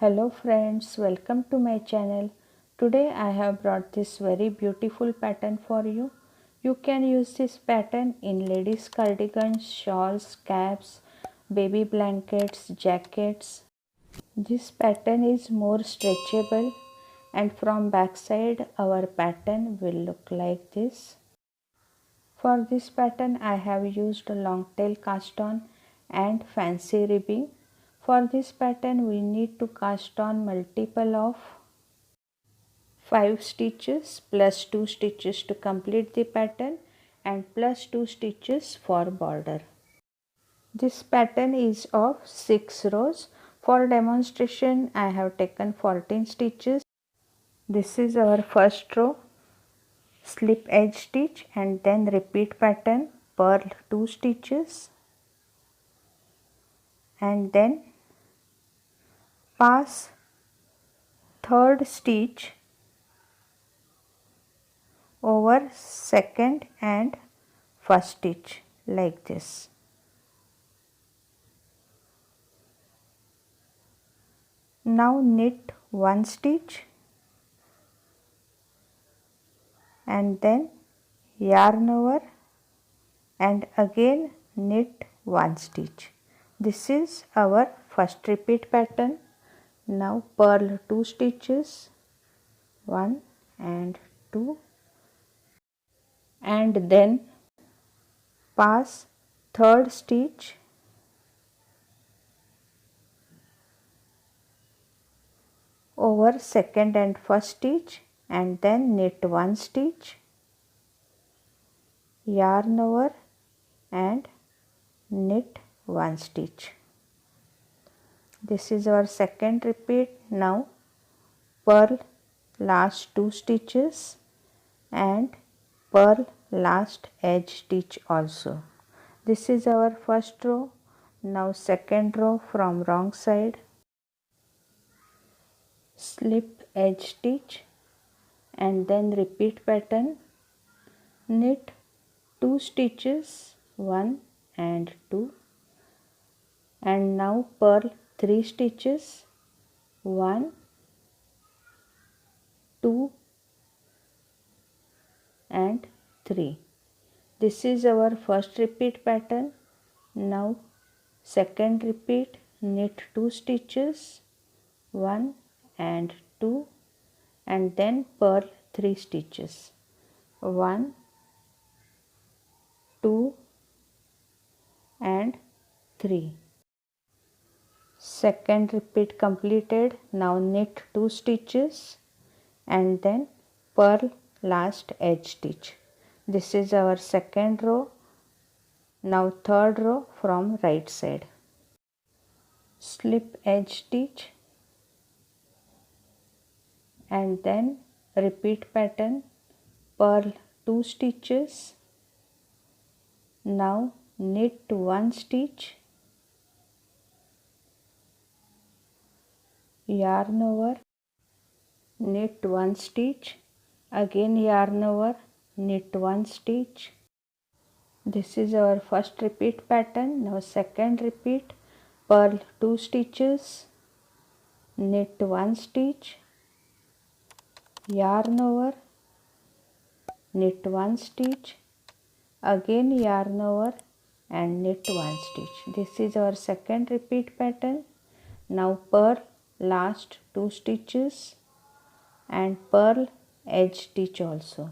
Hello friends, welcome to my channel. Today I have brought this very beautiful pattern for you. You can use this pattern in ladies cardigans, shawls, caps, baby blankets, jackets. This pattern is more stretchable and from backside our pattern will look like this. For this pattern I have used long tail cast on and fancy ribbing. For this pattern we need to cast on multiple of 5 stitches plus 2 stitches to complete the pattern and plus 2 stitches for border. This pattern is of 6 rows. For demonstration I have taken 14 stitches. This is our first row. Slip edge stitch and then repeat pattern, purl 2 stitches and then pass third stitch over second and first stitch like this. Now knit 1 stitch and then yarn over and again knit 1 stitch. This is our first repeat pattern. Now purl 2 stitches, 1 and 2, and then pass third stitch over second and first stitch and then knit 1 stitch, yarn over and knit 1 stitch. This is our second repeat. Now purl last 2 stitches and purl last edge stitch also. This is our first row. Now second row from wrong side. Slip edge stitch and then repeat pattern. Knit 2 stitches, 1 and 2, and now purl 3 stitches, 1, 2 and 3. This is our first repeat pattern. Now second repeat, knit 2 stitches, 1 and 2, and then purl 3 stitches, 1, 2 and 3. Second repeat completed. Now knit 2 stitches and then purl last edge stitch. This is our second row. Now third row from right side. Slip edge stitch and then repeat pattern, purl 2 stitches. Now knit 1 stitch, yarn over, knit 1 stitch, again yarn over, knit 1 stitch. This is our first repeat pattern. Now second repeat, purl 2 stitches, knit 1 stitch, yarn over, knit 1 stitch, again yarn over and knit 1 stitch. This is our second repeat pattern. Now purl last 2 stitches and purl edge stitch also.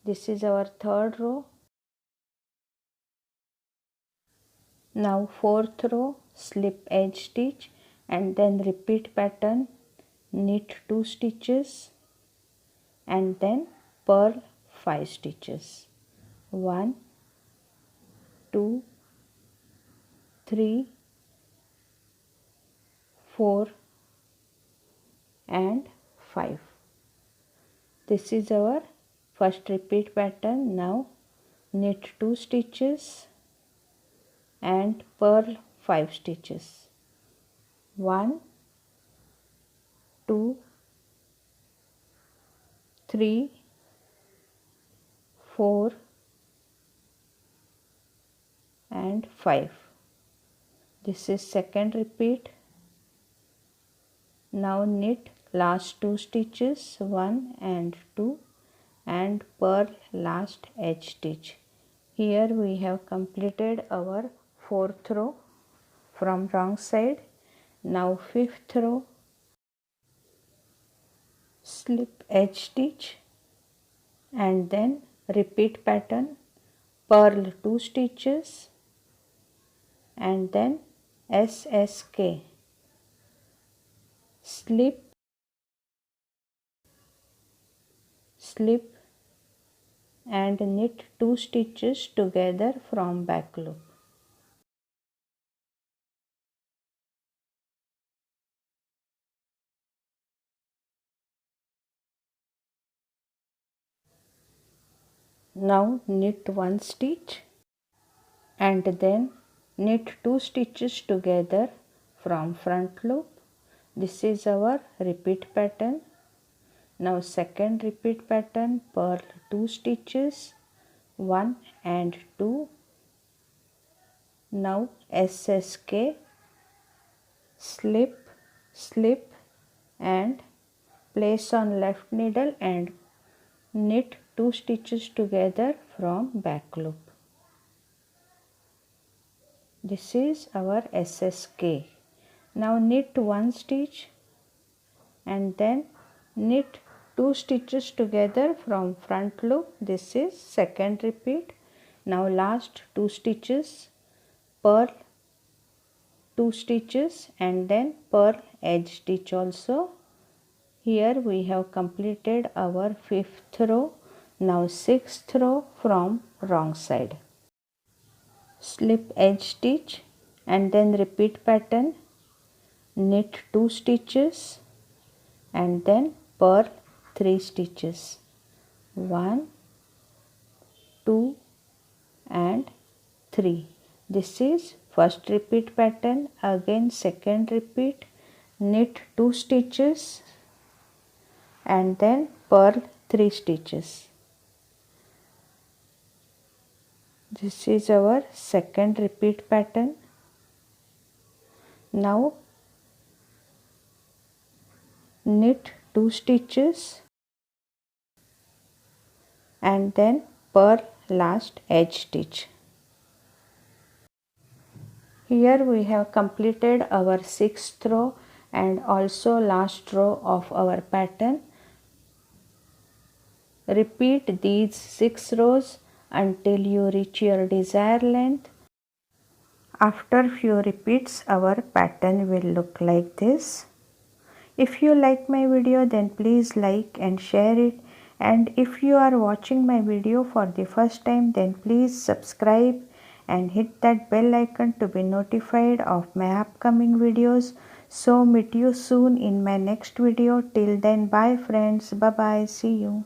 This is our third row. Now fourth row, slip edge stitch and then repeat pattern, knit 2 stitches and then purl 5 stitches, 1, 2, 3, 4 and 5. This is our first repeat pattern. Now knit 2 stitches and purl 5 stitches, 1, 2, 3, 4 and 5. This is second repeat. Now knit last 2 stitches, 1 and 2, and purl last edge stitch. Here we have completed our 4th row from wrong side. Now 5th row, slip edge stitch and then repeat pattern, purl 2 stitches and then SSK, slip, slip and knit 2 stitches together from back loop. Now knit 1 stitch and then knit 2 stitches together from front loop. This is our repeat pattern. Now second repeat pattern, purl 2 stitches, 1 and 2. Now SSK, slip, slip and place on left needle and knit 2 stitches together from back loop. This is our SSK. Now knit 1 stitch and then knit 2 stitches together from front loop. This is second repeat. Now last 2 stitches, purl 2 stitches and then purl edge stitch also. Here we have completed our 5th row. Now 6th row from wrong side. Slip edge stitch and then repeat pattern, knit 2 stitches and then purl 3 stitches, 1, 2 and 3. This is first repeat pattern. Again second repeat, knit 2 stitches and then purl 3 stitches. This is our second repeat pattern. Now knit 2 stitches and then purl last edge stitch. Here we have completed our 6th row and also last row of our pattern. Repeat these 6 rows until you reach your desired length. After few repeats, our pattern will look like this. If you like my video, then please like and share it. And if you are watching my video for the first time, then please subscribe and hit that bell icon to be notified of my upcoming videos. So meet you soon in my next video. Till then, bye friends. Bye bye. See you.